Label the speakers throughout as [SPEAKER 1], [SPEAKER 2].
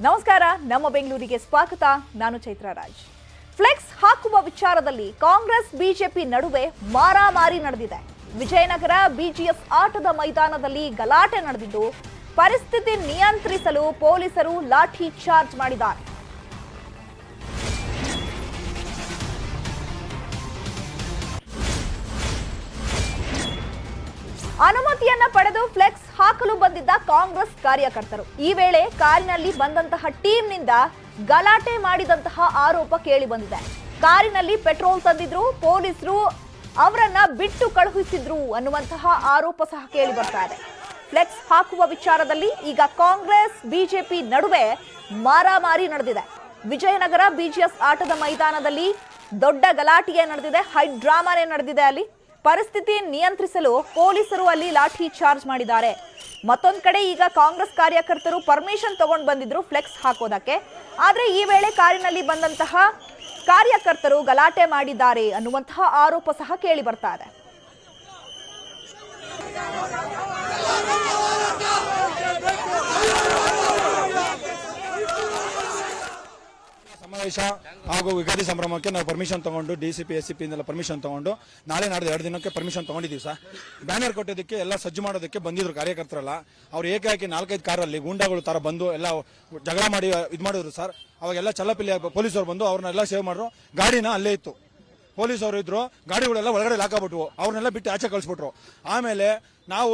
[SPEAKER 1] ನಮಸ್ಕಾರ, ನಮ್ಮ ಬೆಂಗಳೂರಿಗೆ ಸ್ವಾಗತ. ನಾನು ಚೈತ್ರ ರಾಜ್. ಫ್ಲೆಕ್ಸ್ ಹಾಕುವ ವಿಚಾರದಲ್ಲಿ ಕಾಂಗ್ರೆಸ್ ಬಿಜೆಪಿ ನಡುವೆ ಮಾರಾಮಾರಿ ನಡೆದಿದೆ. ವಿಜಯನಗರ ಬಿಜಿಎಸ್ ಆಟದ ಮೈದಾನದಲ್ಲಿ ಗಲಾಟೆ ನಡೆದಿದ್ದು, ಪರಿಸ್ಥಿತಿ ನಿಯಂತ್ರಿಸಲು ಪೊಲೀಸರು ಲಾಠಿ ಚಾರ್ಜ್ ಮಾಡಿದ್ದಾರೆ. ಅನುಮತಿಯನ್ನ ಪಡೆದು ಫ್ಲೆಕ್ಸ್ ಹಾಕಲು ಬಂದಿದ್ದ ಕಾಂಗ್ರೆಸ್ ಕಾರ್ಯಕರ್ತರು ಈ ವೇಳೆ ಕಾರಿನಲ್ಲಿ ಬಂದಂತಹ ಟೀಮ್ನಿಂದ ಗಲಾಟೆ ಮಾಡಿದಂತಹ ಆರೋಪ ಕೇಳಿ ಬಂದಿದೆ. ಕಾರಿನಲ್ಲಿ ಪೆಟ್ರೋಲ್ ತಂದಿದ್ರು, ಪೊಲೀಸರು ಅವರನ್ನ ಬಿಟ್ಟು ಕಳುಹಿಸಿದ್ರು ಅನ್ನುವಂತಹ ಆರೋಪ ಸಹ ಕೇಳಿ ಬರ್ತಾ ಇದೆ. ಫ್ಲೆಕ್ಸ್ ಹಾಕುವ ವಿಚಾರದಲ್ಲಿ ಈಗ ಕಾಂಗ್ರೆಸ್ ಬಿಜೆಪಿ ನಡುವೆ ಮಾರಾಮಾರಿ ನಡೆದಿದೆ. ವಿಜಯನಗರ ಬಿಜಿಎಸ್ ಆಟದ ಮೈದಾನದಲ್ಲಿ ದೊಡ್ಡ ಗಲಾಟೆಯೇ ನಡೆದಿದೆ, ಹೈ ಡ್ರಾಮಾನೇ ನಡೆದಿದೆ. ಅಲ್ಲಿ ಪರಿಸ್ಥಿತಿ ನಿಯಂತ್ರಿಸಲು ಪೊಲೀಸರು ಅಲ್ಲಿ ಲಾಠಿ ಚಾರ್ಜ್ ಮಾಡಿದ್ದಾರೆ. ಮತ್ತೊಂದು ಕಡೆ ಈಗ ಕಾಂಗ್ರೆಸ್ ಕಾರ್ಯಕರ್ತರು ಪರ್ಮಿಷನ್ ತಗೊಂಡು ಬಂದಿದ್ರು ಫ್ಲೆಕ್ಸ್ ಹಾಕೋದಕ್ಕೆ. ಆದ್ರೆ ಈ ವೇಳೆ ಕಾರಿನಲ್ಲಿ ಬಂದಂತಹ ಕಾರ್ಯಕರ್ತರು ಗಲಾಟೆ ಮಾಡಿದ್ದಾರೆ ಅನ್ನುವಂತಹ ಆರೋಪ ಸಹ ಕೇಳಿ ಬರ್ತಾ ಇದೆ.
[SPEAKER 2] ಸಮಾವೇಶ ಹಾಗೂ ಯುಗಾದಿ ಸಂಭ್ರಮಕ್ಕೆ ನಾವು ಪರ್ಮಿಷನ್ ತಗೊಂಡು ಡಿಸಿಪಿ ಎಸ್ಸಿಪಿ ಇಂದೆಲ್ಲ ಪರ್ಮಿಷನ್ ತಗೊಂಡು ನಾಳೆ ನಾಡ್ದು 2 ದಿನಕ್ಕೆ ಪರ್ಮಿಷನ್ ತಗೊಂಡಿದ್ದೀವಿ ಸರ್. ಬ್ಯಾನರ್ ಕೊಟ್ಟೋದಕ್ಕೆ ಎಲ್ಲ ಸಜ್ಜು ಮಾಡೋದಕ್ಕೆ ಬಂದಿದ್ರು ಕಾರ್ಯಕರ್ತರಲ್ಲ. ಅವ್ರು ಏಕಾಏಕಿ 4-5 ಕಾರಲ್ಲಿ ಗೂಂಡಾಗಳು ತರ ಬಂದು ಎಲ್ಲ ಜಗಳ ಮಾಡಿ ಇದು ಮಾಡಿದ್ರು ಸರ್. ಅವಾಗೆಲ್ಲ ಚಲ್ಲಪಿಲ್ಲಿ ಪೊಲೀಸರು ಬಂದು ಅವ್ರನ್ನೆಲ್ಲ ಸೇವ್ ಮಾಡಿದ್ರು. ಗಾಡಿನ ಅಲ್ಲೇ ಇತ್ತು, ಪೊಲೀಸರು ಇದ್ರು, ಗಾಡಿಗಳೆಲ್ಲ ಒಳಗಡೆ ಲಾಕಾಬಿಟ್ವು, ಅವ್ರನ್ನೆಲ್ಲ ಬಿಟ್ಟು ಆಚೆ ಕಳಿಸ್ಬಿಟ್ರು. ಆಮೇಲೆ ನಾವು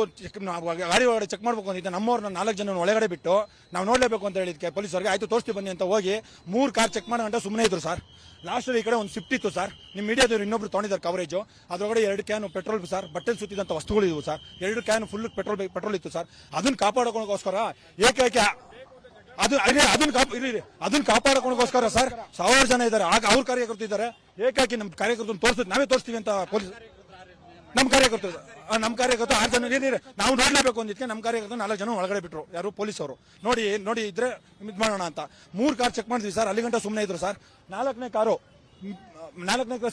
[SPEAKER 2] ಗಾಡಿ ಒಳಗಡೆ ಚೆಕ್ ಮಾಡ್ಬೇಕು ಅಂತಿದ್ದೆ, ನಮ್ಮವ್ರನ್ನ 4 ಜನ ಒಳಗಡೆ ಬಿಟ್ಟು ನಾವು ನೋಡ್ಲೇಬೇಕು ಅಂತ ಹೇಳಿದ್ಕೆ ಪೊಲೀಸರಿಗೆ ಆಯ್ತು ತೋರಿಸ್ತೀವಿ ಬನ್ನಿ ಅಂತ ಹೋಗಿ 3 ಕಾರ್ ಚೆಕ್ ಮಾಡೋ ಗಂಟೆ ಸುಮ್ಮನೆ ಇದ್ರು ಸರ್. ಲಾಸ್ಟ್ ಈ ಕಡೆ ಒಂದು ಸ್ವಿಫ್ಟ್ ಇತ್ತು ಸರ್, ನಿಮ್ಮ ಮೀಡಿಯಾದವ್ರು ಇನ್ನೊಬ್ರು ತೊಗೊಂಡಿದ್ದಾರೆ ಕವರೇಜು. ಅದರೊಳಗಡೆ 2 ಕ್ಯಾನ್ ಪೆಟ್ರೋಲ್ ಸರ್, ಬಟ್ಟೆ ಸುತ್ತಿದಂತ ವಸ್ತುಗಳು ಇದ್ವು ಸರ್. 2 ಕ್ಯಾನ್ ಫುಲ್ ಪೆಟ್ರೋಲ್ ಇತ್ತು ಸರ್. ಅದನ್ನ ಕಾಪಾಡೋಕೋಸ್ಕರ ಏಕೈಕೆ ಅದನ್ನ ಕಾಪಾಡೋಕೋಸ್ಕರ ಸರ್ 1000 ಜನ ಇದ್ದಾರೆ. ಆಗ ಅವ್ರ ಕಾರ್ಯಕರ್ತರು ಇದ್ದಾರೆ. ಏಕಾಕಿ ನಮ್ಮ ಕಾರ್ಯಕರ್ತರು ತೋರಿಸ್ ನಾವೇ ತೋರಿಸ್ತೀವಿ ಅಂತ ಪೊಲೀಸ್ ನಮ್ಮ ಕಾರ್ಯಕರ್ತರು 6 ಜನ ನಾವು ನೋಡ್ಲೇಬೇಕು ಅಂದಿದ್ಕೆ ನಮ್ಮ ಕಾರ್ಯಕರ್ತರು 4 ಜನ ಒಳಗಡೆ ಬಿಟ್ರು. ಯಾರು ಪೊಲೀಸರು ನೋಡಿ ಇದ್ರೆ ಇದು ಮಾಡೋಣ ಅಂತ 3 ಕಾರ್ ಚೆಕ್ ಮಾಡಿದ್ವಿ ಸರ್. ಅಲ್ಲಿ ಗಂಟೆ ಸುಮ್ಮನೆ ಇದ್ರು ಸರ್. 4ನೇ ಕಾರು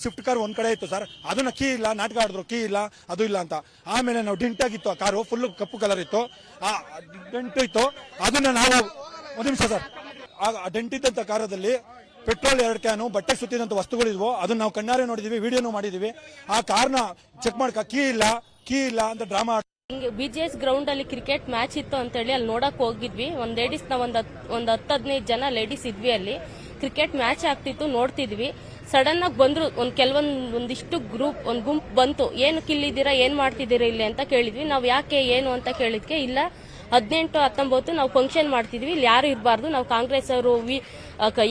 [SPEAKER 2] ಸ್ವಿಫ್ಟ್ ಕಾರ್ ಒಂದ್ ಕಡೆ ಇತ್ತು ಸರ್. ಅದನ್ನ ಕೀ ಇಲ್ಲ, ನಾಟಕ ಆಡಿದ್ರು, ಕೀ ಇಲ್ಲ, ಅದು ಇಲ್ಲ ಅಂತ. ಆಮೇಲೆ ನಾವು ಡೆಂಟ್ ಆಗಿತ್ತು, ಆ ಕಾರು ಫುಲ್ ಕಪ್ಪು ಕಲರ್ ಇತ್ತು, ಆ ಡೆಂಟ್ ಇತ್ತು. ಅದನ್ನ ನಾವು ಒಂದು ನಿಮಿಷ ಸರ್, ಆ ಡೆಂಟ್ ಇದ್ದಂತ ಕಾರದಲ್ಲಿ ಪೆಟ್ರೋಲ್ 2 ಕ್ಯಾನು, ಬಟ್ಟೆ ಸುತ್ತಿದಂತ ವಸ್ತುಗಳಿದ್ವು. ಅದನ್ನ ನಾವು ಕಣ್ಣಾರೆ ನೋಡಿದೀವಿ, ವಿಡಿಯೋನು ಮಾಡಿದೀವಿ. ಆ ಕಾರ್ನ ಚೆಕ್ ಮಾಡಕ ಕೀ ಇಲ್ಲ ಅಂತ ಡ್ರಾಮಾ.
[SPEAKER 3] ಬಿಜಿಎಸ್ ಗ್ರೌಂಡ್ ಅಲ್ಲಿ ಕ್ರಿಕೆಟ್ ಮ್ಯಾಚ್ ಇತ್ತು ಅಂತ ಹೇಳಿ ಅಲ್ಲಿ ನೋಡಕ್ ಹೋಗಿದ್ವಿ. ಒಂದ್ ಲೇಡೀಸ್ ನ ಒಂದ್ 10-15 ಜನ ಲೇಡೀಸ್ ಇದ್ವಿ. ಅಲ್ಲಿ ಕ್ರಿಕೆಟ್ ಮ್ಯಾಚ್ ಆಗ್ತಿತ್ತು, ನೋಡ್ತಿದ್ವಿ. ಸಡನ್ ಆಗಿ ಬಂದ್ರು ಒಂದಿಷ್ಟು ಒಂದ್ ಗುಂಪು ಬಂತು. ಏನು ಕಿಲ್ಲಿದ್ದೀರಾ, ಏನ್ ಮಾಡ್ತಿದ್ದೀರಾ ಇಲ್ಲಿ ಅಂತ ಕೇಳಿದ್ವಿ. ನಾವ್ ಯಾಕೆ ಏನು ಅಂತ ಕೇಳಿದ್ಕೆ ಇಲ್ಲ 18-19 ನಾವು ಫಂಕ್ಷನ್ ಮಾಡ್ತಿದ್ವಿ, ಇಲ್ಲಿ ಯಾರು ಇರಬಾರ್ದು, ನಾವು ಕಾಂಗ್ರೆಸ್ ಅವರು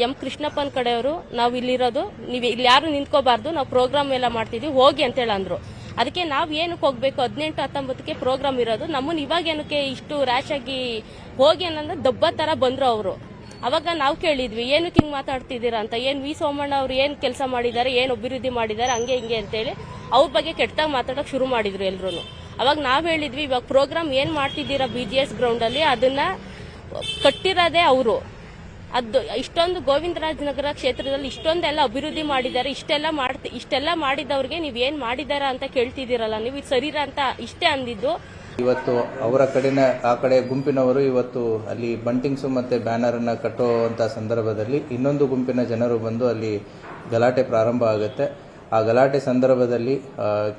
[SPEAKER 3] ಎಂ ಕೃಷ್ಣಪ್ಪನ ಕಡೆಯವರು, ನಾವು ಇಲ್ಲಿರೋದು, ನೀವು ಇಲ್ಲಿ ಯಾರು ನಿಂತ್ಕೋಬಾರ್ದು, ನಾವು ಪ್ರೋಗ್ರಾಮ್ ಎಲ್ಲ ಮಾಡ್ತಿದ್ವಿ, ಹೋಗಿ ಅಂತ ಹೇಳಂದ್ರು. ಅದಕ್ಕೆ ನಾವ್ ಏನಕ್ಕೆ ಹೋಗ್ಬೇಕು, 18-19ಕ್ಕೆ ಪ್ರೋಗ್ರಾಮ್ ಇರೋದು, ನಮ್ಮನ್ನ ಇವಾಗ ಏನಕ್ಕೆ ಇಷ್ಟು ರ್ಯಾಶ್ ಆಗಿ ಹೋಗಿ ಅನ್ನಂದ್ರೆ ದಬ್ಬ ತರ ಬಂದ್ರು ಅವರು. ಅವಾಗ ನಾವು ಕೇಳಿದ್ವಿ ಏನಕ್ಕೆ ಹಿಂಗ್ ಮಾತಾಡ್ತಿದ್ದೀರಾ ಅಂತ. ಏನ್ ವಿ ಸೋಮಣ್ಣ ಅವ್ರು ಏನ್ ಕೆಲಸ ಮಾಡಿದ್ದಾರೆ, ಏನ್ ಅಭಿವೃದ್ಧಿ ಮಾಡಿದ್ದಾರೆ, ಹಂಗೆ ಹಿಂಗೆ ಅಂತೇಳಿ ಅವ್ರ ಬಗ್ಗೆ ಕೆಟ್ಟದಾಗ ಮಾತಾಡಕ್ ಶುರು ಮಾಡಿದ್ರು ಎಲ್ರು. ಅವಾಗ ನಾವ್ ಹೇಳಿದ್ವಿ ಇವಾಗ ಪ್ರೋಗ್ರಾಮ್ ಏನ್ ಮಾಡ್ತಿದ್ದೀರಾ ಬಿಜಿಎಸ್ ಗ್ರೌಂಡ್ ಅಲ್ಲಿ, ಅದನ್ನ ಕಟ್ಟಿರೋದೇ ಅವರು. ಅದು ಇಷ್ಟೊಂದು ಗೋವಿಂದರಾಜನಗರ ಕ್ಷೇತ್ರದಲ್ಲಿ ಇಷ್ಟೊಂದೆಲ್ಲ ಅಭಿವೃದ್ಧಿ ಮಾಡಿದ್ದಾರೆ, ಇಷ್ಟೆಲ್ಲ ಮಾಡಿದವ್ರಿಗೆ ನೀವ್ ಏನ್ ಮಾಡಿದಾರ ಅಂತ ಕೇಳ್ತಿದ್ದೀರಲ್ಲ, ನೀವು ಇದು ಸರಿರಾ ಅಂತ ಇಷ್ಟೇ ಅಂದಿದ್ದು.
[SPEAKER 4] ಇವತ್ತು ಅವರ ಕಡೆನ ಆ ಕಡೆ ಗುಂಪಿನವರು ಇವತ್ತು ಅಲ್ಲಿ ಬಂಟಿಂಗ್ಸು ಮತ್ತೆ ಬ್ಯಾನರ್ ಅನ್ನ ಕಟ್ಟುವಂತ ಸಂದರ್ಭದಲ್ಲಿ ಇನ್ನೊಂದು ಗುಂಪಿನ ಜನರು ಬಂದು ಅಲ್ಲಿ ಗಲಾಟೆ ಪ್ರಾರಂಭ ಆಗುತ್ತೆ. ಆ ಗಲಾಟೆ ಸಂದರ್ಭದಲ್ಲಿ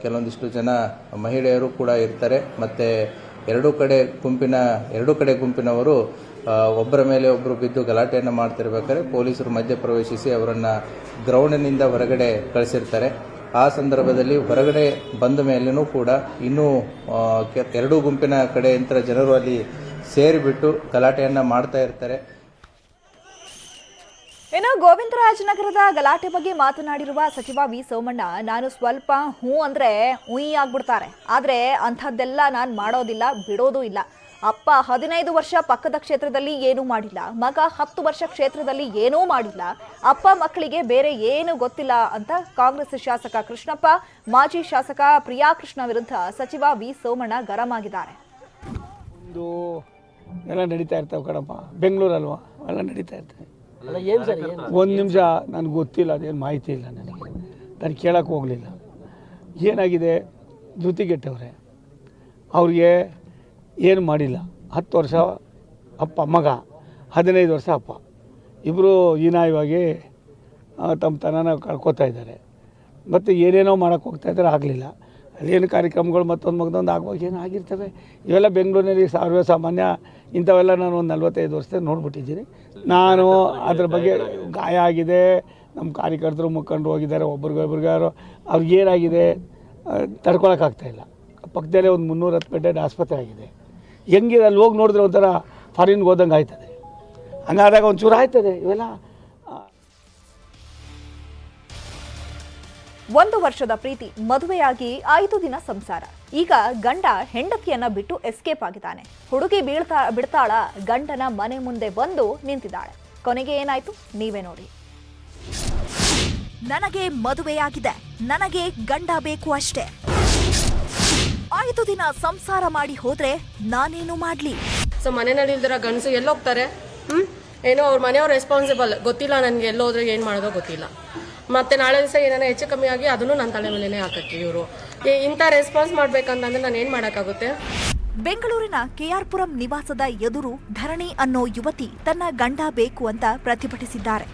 [SPEAKER 4] ಕೆಲವೊಂದಿಷ್ಟು ಜನ ಮಹಿಳೆಯರು ಕೂಡ ಇರ್ತಾರೆ. ಮತ್ತೆ ಎರಡು ಕಡೆ ಗುಂಪಿನವರು ಒಬ್ಬರ ಮೇಲೆ ಒಬ್ಬರು ಬಿದ್ದು ಗಲಾಟೆಯನ್ನು ಮಾಡ್ತಿರ್ಬೇಕಾದ್ರೆ ಪೊಲೀಸರು ಮಧ್ಯ ಪ್ರವೇಶಿಸಿ ಅವರನ್ನ ಗ್ರೌಂಡ್ನಿಂದ ಹೊರಗಡೆ ಕಳಿಸಿರ್ತಾರೆ. ಆ ಸಂದರ್ಭದಲ್ಲಿ ಹೊರಗಡೆ ಬಂದ ಮೇಲೂ ಕೂಡ ಇನ್ನೂ 2 ಗುಂಪಿನ ಕಡೆಯಿಂದ ಜನರು ಅಲ್ಲಿ ಸೇರಿಬಿಟ್ಟು ಗಲಾಟೆಯನ್ನ ಮಾಡ್ತಾ ಇರ್ತಾರೆ.
[SPEAKER 1] ಇನ್ನು ಗೋವಿಂದರಾಜನಗರದ ಗಲಾಟೆ ಬಗ್ಗೆ ಮಾತನಾಡಿರುವ ಸಚಿವ ವಿ ಸೋಮಣ್ಣ, ನಾನು ಸ್ವಲ್ಪ ಅಂದ್ರೆ ಆಗ್ಬಿಡ್ತಾರೆ, ಆದ್ರೆ ಅಂಥದ್ದೆಲ್ಲ ನಾನು ಮಾಡೋದಿಲ್ಲ, ಬಿಡೋದು ಇಲ್ಲ. ಅಪ್ಪ 15 ವರ್ಷ ಪಕ್ಕದ ಕ್ಷೇತ್ರದಲ್ಲಿ ಏನೂ ಮಾಡಿಲ್ಲ, ಮಗ 10 ವರ್ಷ ಕ್ಷೇತ್ರದಲ್ಲಿ ಏನೂ ಮಾಡಿಲ್ಲ, ಅಪ್ಪ ಮಕ್ಕಳಿಗೆ ಬೇರೆ ಏನು ಗೊತ್ತಿಲ್ಲ ಅಂತ ಕಾಂಗ್ರೆಸ್ ಶಾಸಕ ಕೃಷ್ಣಪ್ಪ, ಮಾಜಿ ಶಾಸಕ ಪ್ರಿಯಾಕೃಷ್ಣ ವಿರುದ್ಧ ಸಚಿವ ವಿ ಸೋಮಣ್ಣ ಗರಂ ಆಗಿದ್ದಾರೆ.
[SPEAKER 5] ಒಂದು ಎಲ್ಲ ನಡೀತಾ ಇರ್ತಾವೆ ಕಣಪ್ಪ, ಬೆಂಗಳೂರಲ್ವಾ ಎಲ್ಲ ನಡೀತಾ ಇರ್ತವೆ. ಒಂದು ನಿಮಿಷ ನನಗೆ ಗೊತ್ತಿಲ್ಲ, ಅದೇನು ಮಾಹಿತಿ ಇಲ್ಲ ನನಗೆ, ನಾನು ಕೇಳಕ್ಕೆ ಹೋಗಲಿಲ್ಲ. ಏನಾಗಿದೆ, ಧೃತಿಗೆಟ್ಟವ್ರೆ, ಅವ್ರಿಗೆ ಏನು ಮಾಡಿಲ್ಲ. 10 ವರ್ಷ ಅಪ್ಪ ಮಗ 15 ವರ್ಷ ಅಪ್ಪ. ಇಬ್ಬರು ಹೀನಾಯವಾಗಿ ತಮ್ಮ ತನನ ಕಳ್ಕೊತಾ ಇದ್ದಾರೆ. ಮತ್ತು ಏನೇನೋ ಮಾಡೋಕ್ಕೆ ಹೋಗ್ತಾಯಿದ್ದಾರೆ, ಆಗಲಿಲ್ಲ. ಅದೇನು ಕಾರ್ಯಕ್ರಮಗಳು ಮತ್ತೊಂದು ಆಗುವಾಗ ಏನು ಆಗಿರ್ತವೆ. ಇವೆಲ್ಲ ಬೆಂಗಳೂರಿನಲ್ಲಿ ಸರ್ವೇ ಸಾಮಾನ್ಯ. ಇಂಥವೆಲ್ಲ ನಾನು ಒಂದು 45 ವರ್ಷದಿಂದ ನೋಡ್ಬಿಟ್ಟಿದ್ದೀನಿ. ನಾನು ಅದ್ರ ಬಗ್ಗೆ ಗಾಯ ಆಗಿದೆ, ನಮ್ಮ ಕಾರ್ಯಕರ್ತರು ಮುಖಂಡರು ಹೋಗಿದ್ದಾರೆ, ಒಬ್ರಿಗೊಬ್ರಿಗಾರು ಅವ್ರಿಗೇನಾಗಿದೆ ತಡ್ಕೊಳಕ್ಕಾಗ್ತಾಯಿಲ್ಲ. ಪಕ್ಕದಲ್ಲೇ ಒಂದು 310 ಬೆಡ್ಡೆಡ್ ಆಸ್ಪತ್ರೆ ಆಗಿದೆ. ಹೆಂಗಿದೆ ಅಲ್ಲಿ ಹೋಗಿ ನೋಡಿದ್ರೆ ಒಂಥರ ಫಾರಿನ್ಗೆ ಹೋದಂಗೆ ಆಯ್ತದೆ. ಹಂಗಾದಾಗ ಒಂಚೂರು ಆಯ್ತದೆ. ಇವೆಲ್ಲ
[SPEAKER 1] 1 ವರ್ಷದ ಪ್ರೀತಿ ಮದುವೆಯಾಗಿ 5 ದಿನ ಸಂಸಾರ. ಈಗ ಗಂಡ ಹೆಂಡತಿಯನ್ನ ಬಿಟ್ಟು ಎಸ್ಕೇಪ್ ಆಗಿದ್ದಾನೆ. ಹುಡುಗಿ ಬಿಡ್ತಾಳ ಗಂಡನ ಮನೆ ಮುಂದೆ ಬಂದು ನಿಂತಿದ್ದಾಳೆ. ಕೊನೆಗೆ ಏನಾಯ್ತು ನೀವೇ ನೋಡಿ. ನನಗೆ ಮದುವೆಯಾಗಿದೆ, ನನಗೆ ಗಂಡ ಬೇಕು ಅಷ್ಟೇ. 5 ದಿನ ಸಂಸಾರ ಮಾಡಿ ಹೋದ್ರೆ ನಾನೇನು ಮಾಡ್ಲಿ?
[SPEAKER 6] ಸೊ ಮನೆಯಲ್ಲಿ ಇಲ್ದಿರ ಗಂಡಸು ಎಲ್ಲೋಗ್ತಾರೆ? ಏನೋ ಅವ್ರ ಮನೆಯವ್ರ ರೆಸ್ಪಾನ್ಸಿಬಲ್. ಗೊತ್ತಿಲ್ಲ ನನಗೆ ಎಲ್ಲೋದ್ರೆ ಏನು ಮಾಡೋದೋ ಗೊತ್ತಿಲ್ಲ. ಮತ್ತೆ ನಾಳೆ ದಿವಸ ಏನಾರ ಹೆಚ್ಚು ಕಮ್ಮಿ ಆಗಿ ಅದನ್ನು ನನ್ನ ತಲೆ ಮೇಲೆನೇ ಹಾಕಕ್ಕೆ ಇವರು ಇಂಥ ರೆಸ್ಪಾನ್ಸ್ ಮಾಡ್ಬೇಕಂತಂದ್ರೆ ನಾನು ಏನು ಮಾಡೋಕ್ಕಾಗುತ್ತೆ?
[SPEAKER 1] ಬೆಂಗಳೂರಿನ ಕೆಆರ್ಪುರಂ ನಿವಾಸದ ಎದುರು ಧರಣಿ ಅನ್ನೋ ಯುವತಿ ತನ್ನ ಗಂಡ ಬೇಕು ಅಂತ ಪ್ರತಿಭಟಿಸಿದ್ದಾರೆ.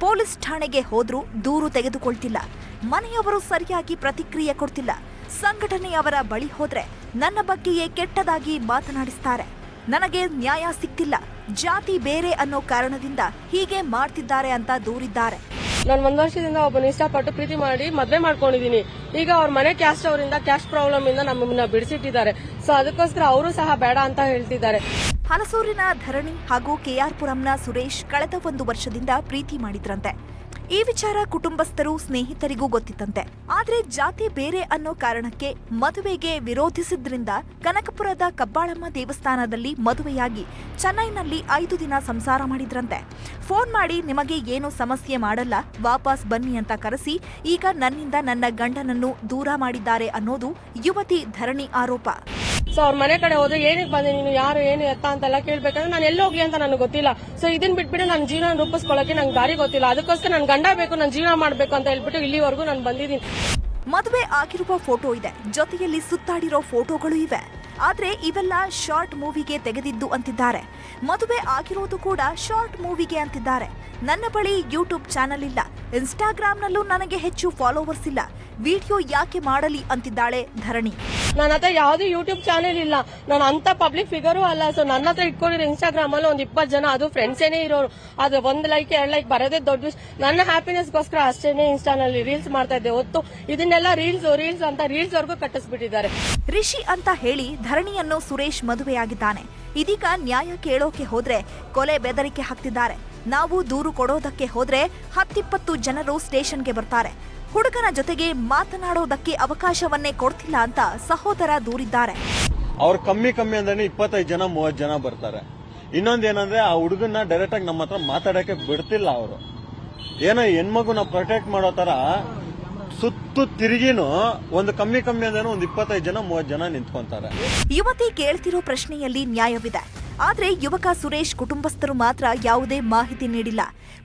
[SPEAKER 1] ಪೊಲೀಸ್ ಠಾಣೆಗೆ ಹೋದ್ರೂ ದೂರು ತೆಗೆದುಕೊಳ್ತಿಲ್ಲ. ಮನೆಯವರು ಸರಿಯಾಗಿ ಪ್ರತಿಕ್ರಿಯೆ ಕೊಡ್ತಿಲ್ಲ. ಸಂಘಟನೆಯವರ ಬಳಿ ಹೋದ್ರೆ ನನ್ನ ಬಗ್ಗೆಯೇ ಕೆಟ್ಟದಾಗಿ ಮಾತನಾಡಿಸ್ತಾರೆ. ನನಗೆ ನ್ಯಾಯ ಸಿಗ್ತಿಲ್ಲ, ಜಾತಿ ಬೇರೆ ಅನ್ನೋ ಕಾರಣದಿಂದ ಹೀಗೆ ಮಾಡ್ತಿದ್ದಾರೆ ಅಂತ ದೂರಿದ್ದಾರೆ.
[SPEAKER 6] ನಾನು 1 ವರ್ಷದಿಂದ ಒಬ್ಬನ ಇಷ್ಟಪಟ್ಟು ಪ್ರೀತಿ ಮಾಡಿ ಮದುವೆ ಮಾಡ್ಕೊಂಡಿದ್ದೀನಿ. ಈಗ ಅವ್ರ ಮನೆ ಕ್ಯಾಸ್ಟ್ ಅವರಿಂದ ಕ್ಯಾಸ್ಟ್ ಪ್ರಾಬ್ಲಮ್ ಇಂದ ನಮ್ಮನ್ನ ಬಿಡಿಸಿಟ್ಟಿದ್ದಾರೆ. ಸೊ ಅದಕ್ಕೋಸ್ಕರ ಅವರು ಸಹ ಬೇಡ ಅಂತ ಹೇಳ್ತಿದ್ದಾರೆ.
[SPEAKER 1] ಹಲಸೂರಿನ ಧರಣಿ ಹಾಗೂ ಕೆಆರ್ಪುರಂನ ಸುರೇಶ್ ಕಳೆದ 1 ವರ್ಷದಿಂದ ಪ್ರೀತಿ ಮಾಡಿದ್ರಂತೆ. ಈ ವಿಚಾರ ಕುಟುಂಬಸ್ಥರು ಸ್ನೇಹಿತರಿಗೂ ಗೊತ್ತಿತ್ತಂತೆ. ಆದ್ರೆ ಜಾತಿ ಬೇರೆ ಅನ್ನೋ ಕಾರಣಕ್ಕೆ ಮದುವೆಗೆ ವಿರೋಧಿಸಿದ್ರಿಂದ ಕನಕಪುರದ ಕಬ್ಬಾಳಮ್ಮ ದೇವಸ್ಥಾನದಲ್ಲಿ ಮದುವೆಯಾಗಿ ಚೆನ್ನೈನಲ್ಲಿ 5 ದಿನ ಸಂಸಾರ ಮಾಡಿದ್ರಂತೆ. ಫೋನ್ ಮಾಡಿ ನಿಮಗೆ ಏನು ಸಮಸ್ಯೆ ಮಾಡಲ್ಲ, ವಾಪಸ್ ಬನ್ನಿ ಅಂತ ಕರೆಸಿ ಈಗ ನನ್ನಿಂದ ನನ್ನ ಗಂಡನನ್ನು ದೂರ ಮಾಡಿದ್ದಾರೆ ಅನ್ನೋದು ಯುವತಿ ಧರಣಿ ಆರೋಪ.
[SPEAKER 6] ಸೊ ಅವ್ರ ಮನೆ ಕಡೆ ಹೋದ್ರೆ ಏನಕ್ಕೆ ಬಂದೆ ನೀನು, ಯಾರು ಏನು ಎತ್ತ ಅಂತೆಲ್ಲ ಕೇಳ್ಬೇಕಂದ್ರೆ ನಾನು ಎಲ್ಲಿ ಹೋಗ್ಲಿ ಅಂತ ನನಗೆ ಗೊತ್ತಿಲ್ಲ. ಸೊ ಇದನ್ನ ಬಿಟ್ಬಿಟ್ಟು ನನ್ನ ಜೀವನ ರೂಪಿಸ್ಕೊಳ್ಳೋಕೆ ನಂಗೆ ದಾರಿ ಗೊತ್ತಿಲ್ಲ. ಅದಕ್ಕೋಸ್ಕರ ನನ್ ಗಂಡ ಬೇಕು, ನನ್ನ ಜೀವನ ಮಾಡ್ಬೇಕು ಅಂತ ಹೇಳ್ಬಿಟ್ಟು ಇಲ್ಲಿವರೆಗೂ ನಾನು ಬಂದಿದ್ದೀನಿ.
[SPEAKER 1] ಮದುವೆ ಆಗಿರುವ ಫೋಟೋ ಇದೆ, ಜೊತೆಯಲ್ಲಿ ಸುತ್ತಾಡಿರೋ ಫೋಟೋಗಳು ಇವೆ. ಆದ್ರೆ ಇವೆಲ್ಲ ಶಾರ್ಟ್ ಮೂವಿಗೆ ತೆಗೆದಿದ್ದು ಅಂತಿದ್ದಾರೆ. ಮದುವೆ ಆಗಿರೋದು ಕೂಡ ಶಾರ್ಟ್ ಮೂವಿಗೆ ಅಂತಿದ್ದಾರೆ. ನನ್ನ ಬಳಿ ಯೂಟ್ಯೂಬ್ ಚಾನೆಲ್ ಇಲ್ಲ, ಇನ್ಸ್ಟಾಗ್ರಾಮ್ನಲ್ಲೂ ನನಗೆ ಹೆಚ್ಚು ಫಾಲೋವರ್ಸ್ ಇಲ್ಲ, ವಿಡಿಯೋ ಯಾಕೆ ಮಾಡಲಿ ಅಂತಿದ್ದಾಳೆ ಧರಣಿ.
[SPEAKER 6] ನನ್ನ ಹತ್ರ ಯಾವ್ದು ಯೂಟ್ಯೂಬ್ ಚಾನೆಲ್ ಇಲ್ಲ, ನಾನು ಅಂತ ಪಬ್ಲಿಕ್ ಫಿಗರು ಅಲ್ಲ. ಸೊ ನನ್ನ ಹತ್ರ ಇಟ್ಕೊಂಡಿರೋ ಇನ್ಸ್ಟಾಗ್ರಾಮ್ ಅಲ್ಲಿ ಒಂದು 20 ಜನ, ಅದು ಫ್ರೆಂಡ್ಸ್ ಏನೇ ಇರೋರು. ಅದು 1 ಲೈಕ್ 2 ಲೈಕ್ ಬರೋದೇ ದೊಡ್ಡ. ನನ್ನ ಹ್ಯಾಪಿನೆಸ್ಗೋಸ್ಕರ ಅಷ್ಟೇನೆ ಇನ್ಸ್ಟಾನಲ್ಲಿ ರೀಲ್ಸ್ ಮಾಡ್ತಾ ಇದ್ದೆ ಹೊತ್ತು ಇದನ್ನೆಲ್ಲ ರೀಲ್ಸ್ ಅಂತ ರೀಲ್ಸ್ ವರ್ಗೂ ಕಟ್ಟಿಸ್ಬಿಟ್ಟಿದ್ದಾರೆ.
[SPEAKER 1] ರಿಷಿ ಅಂತ ಹೇಳಿ ಧರಣಿಯನ್ನು ಸುರೇಶ್ ಮದುವೆಯಾಗಿದ್ದಾನೆ. ಇದೀಗ ನ್ಯಾಯ ಕೇಳೋಕೆ ಹೋದ್ರೆ ಕೊಲೆ ಬೆದರಿಕೆ ಹಾಕ್ತಿದ್ದಾರೆ. ನಾವು ದೂರು ಕೊಡೋದಕ್ಕೆ ಹೋದ್ರೆ 10-20 ಜನರು ಸ್ಟೇಷನ್ಗೆ ಬರ್ತಾರೆ. ಹುಡುಗನ ಜೊತೆಗೆ ಮಾತನಾಡೋದಕ್ಕೆ ಅವಕಾಶವನ್ನೇ ಕೊಡ್ತಿಲ್ಲ ಅಂತ ಸಹೋದರ ದೂರಿದ್ದಾರೆ.
[SPEAKER 7] ಅವ್ರು ಕಮ್ಮಿ ಅಂದ್ರೆ 25 ಜನ 30 ಜನ ಬರ್ತಾರೆ. ಇನ್ನೊಂದೇನಂದ್ರೆ ಆ ಹುಡುಗನ್ನ ಡೈರೆಕ್ಟ್ ಆಗಿ ನಮ್ಮ ಹತ್ರ ಮಾತಾಡಕ್ಕೆ ಬಿಡ್ತಿಲ್ಲ. ಅವರು ಏನೋ ಹೆಣ್ಮಗುನ ಪ್ರೊಟೆಕ್ಟ್ ಮಾಡೋ ತರ ಸುತ್ತು ತಿರುಗಿನೂ ಒಂದು ಕಮ್ಮಿ ಅಂದ್ರೆ ಒಂದು 25 ಜನ 30 ಜನ ನಿಂತ್ಕೊಂತಾರೆ.
[SPEAKER 1] ಯುವತಿ ಕೇಳ್ತಿರೋ ಪ್ರಶ್ನೆಯಲ್ಲಿ ನ್ಯಾಯವಿದೆ. ಆದ್ರೆ ಯುವಕ ಸುರೇಶ್ ಕುಟುಂಬಸ್ಥರು ಮಾತ್ರ ಯಾವುದೇ ಮಾಹಿತಿ ನೀಡಿಲ್ಲ.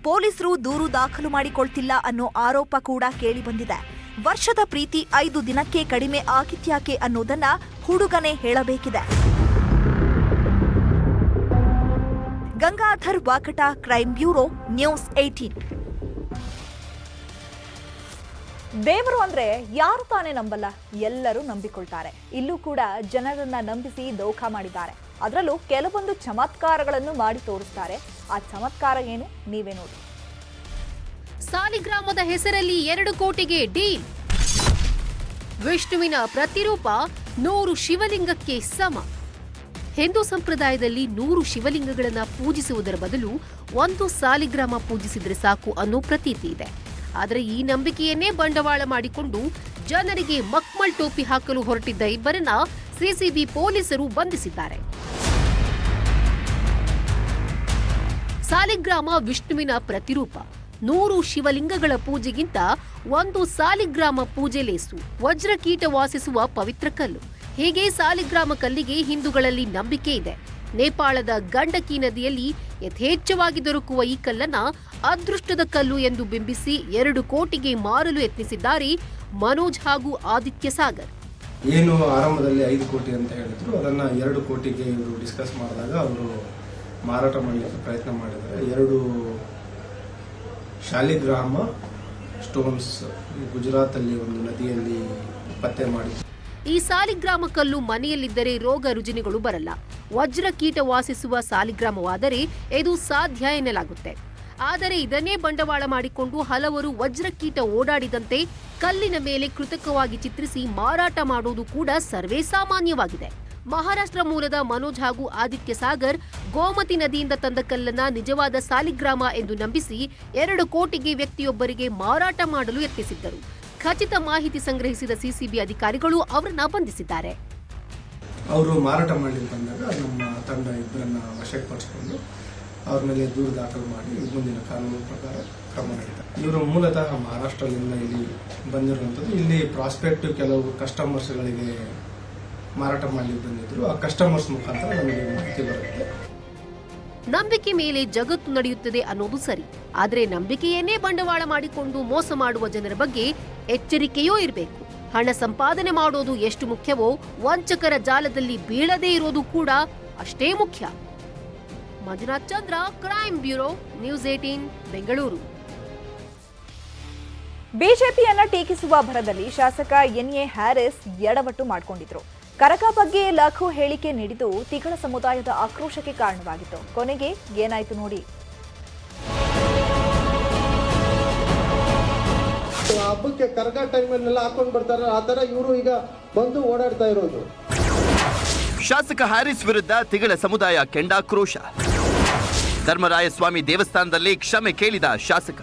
[SPEAKER 1] ಪೊಲೀಸರು ದೂರು ದಾಖಲು ಮಾಡಿಕೊಳ್ತಿಲ್ಲ ಅನ್ನೋ ಆರೋಪ ಕೂಡ ಕೇಳಿ ಬಂದಿದೆ. ವರ್ಷದ ಪ್ರೀತಿ 5 ದಿನಕ್ಕೆ ಕಡಿಮೆ ಆಗಿದ್ಯಾಕೆ ಅನ್ನೋದನ್ನ ಹುಡುಗನೇ ಹೇಳಬೇಕಿದೆ. Gangadhar Vakata, crime bureau, news 18. ದೇವರು ಅಂದ್ರೆ ಯಾರು ತಾನೇ ನಂಬಲ್ಲ, ಎಲ್ಲರೂ ನಂಬಿಕೊಳ್ತಾರೆ. ಇಲ್ಲೂ ಕೂಡ ಜನರನ್ನ ನಂಬಿಸಿ ದೋಖ ಮಾಡಿದ್ದಾರೆ. ಅದರಲ್ಲೂ ಕೆಲವೊಂದು ಚಮತ್ಕಾರಗಳನ್ನು ಮಾಡಿ ತೋರಿಸ್ತಾರೆ. ಆ ಚಮತ್ಕಾರ ಏನು ನೀವೇ ನೋಡಿ.
[SPEAKER 8] ಸಾಲಿಗ್ರಾಮದ ಹೆಸರಲ್ಲಿ 2 ಕೋಟಿಗೆ ಡೀಲ್. ವಿಷ್ಣುವಿನ ಪ್ರತಿರೂಪ 100 ಶಿವಲಿಂಗಕ್ಕೆ ಸಮ. ಹಿಂದೂ ಸಂಪ್ರದಾಯದಲ್ಲಿ 100 ಶಿವಲಿಂಗಗಳನ್ನ ಪೂಜಿಸುವುದರ ಬದಲು 1 ಸಾಲಿಗ್ರಾಮ ಪೂಜಿಸಿದ್ರೆ ಸಾಕು ಅನ್ನೋ ಪ್ರತೀತಿ ಇದೆ. ಆದರೆ ಈ ನಂಬಿಕೆಯನ್ನೇ ಬಂಡವಾಳ ಮಾಡಿಕೊಂಡು ಜನರಿಗೆ ಮಕ್ಮಲ್ ಟೋಪಿ ಹಾಕಲು ಹೊರಟಿದ್ದ ಇಬ್ಬರನ್ನ ಸಿಸಿಬಿ ಪೊಲೀಸರು ಬಂಧಿಸಿದ್ದಾರೆ. ಸಾಲಿಗ್ರಾಮ ವಿಷ್ಣುವಿನ ಪ್ರತಿರೂಪ. 100 ಶಿವಲಿಂಗಗಳ ಪೂಜೆಗಿಂತ 1 ಸಾಲಿಗ್ರಾಮ ಪೂಜೆ ಲೇಸು. ವಜ್ರಕೀಟ ವಾಸಿಸುವ ಪವಿತ್ರ ಕಲ್ಲು. ಹೀಗೆ ಸಾಲಿಗ್ರಾಮ ಕಲ್ಲಿಗೆ ಹಿಂದೂಗಳಲ್ಲಿ ನಂಬಿಕೆ ಇದೆ. ನೇಪಾಳದ ಗಂಡಕಿ ನದಿಯಲ್ಲಿ ಯಥೇಚ್ಛವಾಗಿ ದೊರಕುವ ಈ ಕಲ್ಲನ್ನ ಅದೃಷ್ಟದ ಕಲ್ಲು ಎಂದು ಬಿಂಬಿಸಿ 2 ಕೋಟಿಗೆ ಮಾರಲು ಯತ್ನಿಸಿದ್ದಾರೆ ಮನೋಜ್ ಹಾಗೂ ಆದಿತ್ಯ ಸಾಗರ್.
[SPEAKER 9] ಏನು ಆರಂಭದಲ್ಲಿ 5 ಕೋಟಿ ಅಂತ ಹೇಳಿದ್ರು, ಅದನ್ನ 2 ಕೋಟಿಗೆ ಇವರು ಡಿಸ್ಕಸ್ ಮಾಡಿದಾಗ ಅವರು ಮಾರಾಟ ಮಾಡಲಿಕ್ಕೆ ಪ್ರಯತ್ನ ಮಾಡಿದ್ದಾರೆ. 2 ಶಾಲಿಗ್ರಾಮ ಸ್ಟೋನ್ಸ್ ಗುಜರಾತಲ್ಲಿ ಒಂದು ನದಿಯಲ್ಲಿ ಪತ್ತೆ ಮಾಡಿ.
[SPEAKER 8] ಈ ಸಾಲಿಗ್ರಾಮ ಕಲ್ಲು ಮನೆಯಲ್ಲಿದ್ದರೆ ರೋಗ ರುಜಿನಗಳು ಬರಲ್ಲ. ವಜ್ರ ಕೀಟ ವಾಸಿಸುವ ಸಾಲಿಗ್ರಾಮವಾದರೆ ಇದು ಸಾಧ್ಯ ಎನ್ನಲಾಗುತ್ತೆ. ಆದರೆ ಇದನ್ನೇ ಬಂಡವಾಳ ಮಾಡಿಕೊಂಡು ಹಲವರು ವಜ್ರಕೀಟ ಓಡಾಡಿದಂತೆ ಕಲ್ಲಿನ ಮೇಲೆ ಕೃತಕವಾಗಿ ಚಿತ್ರಿಸಿ ಮಾರಾಟ ಮಾಡುವುದು ಕೂಡ ಸರ್ವೇ ಸಾಮಾನ್ಯವಾಗಿದೆ. ಮಹಾರಾಷ್ಟ್ರ ಮೂಲದ ಮನೋಜ್ ಹಾಗೂ ಆದಿತ್ಯ ಸಾಗರ್ ಗೋಮತಿ ನದಿಯಿಂದ ತಂದ ಕಲ್ಲನ್ನ ನಿಜವಾದ ಸಾಲಿಗ್ರಾಮ ಎಂದು ನಂಬಿಸಿ 2 ಕೋಟಿಗೆ ವ್ಯಕ್ತಿಯೊಬ್ಬರಿಗೆ ಮಾರಾಟ ಮಾಡಲು ಯತ್ನಿಸಿದ್ದರು. ಖಚಿತ ಮಾಹಿತಿ ಸಂಗ್ರಹಿಸಿದ ಸಿಸಿಬಿ ಅಧಿಕಾರಿಗಳು ಅವರನ್ನ ಬಂಧಿಸಿದ್ದಾರೆ.
[SPEAKER 9] ಅವರು ಮಾರಾಟ ಮಾಡಲಿಕ್ಕೆ ಬಂದಾಗ ನಮ್ಮ ತಂಡ ಇಬ್ಬರನ್ನ ವಶಪಡಿಸಿಕೊಂಡು ಅವ್ರ ಮೇಲೆ ದೂರು ದಾಖಲು ಮಾಡಿ ಮುಂದಿನ ಕಾನೂನು ಪ್ರಕಾರ ಕ್ರಮ ನಡೀತಾರೆ. ಇವರು ಮೂಲತಃ ಮಹಾರಾಷ್ಟ್ರದಿಂದ ಇಲ್ಲಿ ಬಂದಿರುವಂಥದ್ದು. ಇಲ್ಲಿ ಪ್ರಾಸ್ಪೆಕ್ಟಿವ್ ಕೆಲವು ಕಸ್ಟಮರ್ಸ್ಗಳಿಗೆ ಮಾರಾಟ ಮಾಡಲಿಕ್ಕೆ ಬಂದಿದ್ರು. ಆ ಕಸ್ಟಮರ್ಸ್ ಮುಖಾಂತರ ನಮಗೆ ಮಾಹಿತಿ ಬರುತ್ತೆ.
[SPEAKER 8] ನಂಬಿಕೆ ಮೇಲೆ ಜಗತ್ತು ನಡೆಯುತ್ತದೆ ಅನ್ನೋದು ಸರಿ, ಆದರೆ ನಂಬಿಕೆಯನ್ನೇ ಬಂಡವಾಳ ಮಾಡಿಕೊಂಡು ಮೋಸ ಮಾಡುವ ಜನರ ಬಗ್ಗೆ ಎಚ್ಚರಿಕೆಯೂ ಇರಬೇಕು. ಹಣ ಸಂಪಾದನೆ ಮಾಡೋದು ಎಷ್ಟು ಮುಖ್ಯವೋ ವಂಚಕರ ಜಾಲದಲ್ಲಿ ಬೀಳದೇ ಇರೋದು ಕೂಡ ಅಷ್ಟೇ ಮುಖ್ಯ. ಮಂಜುನಾಥ್ ಚಂದ್ರ, ಕ್ರೈಮ್ ಬ್ಯೂರೋ, ನ್ಯೂಸ್ 18, ಬೆಂಗಳೂರು.
[SPEAKER 1] ಬಿಜೆಪಿಯನ್ನ ಟೀಕಿಸುವ ಭರದಲ್ಲಿ ಶಾಸಕ ಎನ್ಎ ಹ್ಯಾರಿಸ್ ಎಡವಟ್ಟು ಮಾಡಿಕೊಂಡಿದ್ರು. ಕರಗ ಬಗ್ಗೆ ಲಘು ಹೇಳಿಕೆ ನೀಡಿದ್ದು ತಿಗಳ ಸಮುದಾಯದ ಆಕ್ರೋಶಕ್ಕೆ ಕಾರಣವಾಗಿತ್ತು. ಕೊನೆಗೆ ಏನಾಯ್ತು ನೋಡಿ.
[SPEAKER 10] ಹಬ್ಬಕ್ಕೆ ಕರಗ ಟೈಮಲ್ಲೆಲ್ಲ ಹಾಕೊಂಡು ಬರ್ತಾರೆ, ಆ ತರ ಇವರು ಈಗ ಬಂದು ಓಡಾಡ್ತಾ ಇರೋದು.
[SPEAKER 11] ಶಾಸಕ ಹ್ಯಾರಿಸ್ ವಿರುದ್ಧ ತಿಗಳ ಸಮುದಾಯ ಕೆಂಡಾಕ್ರೋಶ. ಧರ್ಮರಾಯಸ್ವಾಮಿ ದೇವಸ್ಥಾನದಲ್ಲಿ ಕ್ಷಮೆ ಕೇಳಿದ ಶಾಸಕ.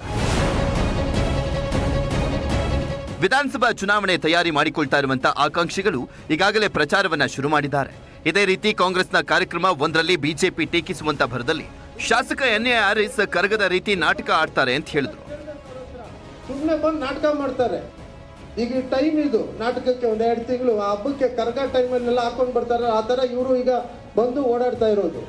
[SPEAKER 11] ವಿಧಾನಸಭಾ ಚುನಾವಣೆ ತಯಾರಿ ಮಾಡಿಕೊಳ್ತಾ ಇರುವಂತಹ ಆಕಾಂಕ್ಷಿಗಳು ಈಗಾಗಲೇ ಪ್ರಚಾರವನ್ನ ಶುರು ಮಾಡಿದ್ದಾರೆ. ಇದೇ ರೀತಿ ಕಾಂಗ್ರೆಸ್ನ ಕಾರ್ಯಕ್ರಮ ಒಂದರಲ್ಲಿ ಬಿಜೆಪಿ ಟೀಕಿಸುವಂತ ಭರದಲ್ಲಿ ಶಾಸಕ ಎನ್ಎ ಹ್ಯಾರಿಸ್ ಕರಗದ ರೀತಿ ನಾಟಕ ಆಡ್ತಾರೆ ಅಂತ ಹೇಳಿದ್ರು.
[SPEAKER 10] ಸುಮ್ಮನೆ ಬಂದು ನಾಟಕ ಮಾಡ್ತಾರೆ. ಈಗ ಟೈಮ್ ಇದು ನಾಟಕಕ್ಕೆ 1-2 ತಿಂಗಳು. ಆ ಹಬ್ಬಕ್ಕೆ ಕರಗ ಟೈಮಲ್ಲೆಲ್ಲ ಹಾಕೊಂಡು ಬರ್ತಾರೆ, ಆ ತರ ಇವರು ಈಗ ಬಂದು ಓಡಾಡ್ತಾ ಇರೋದು.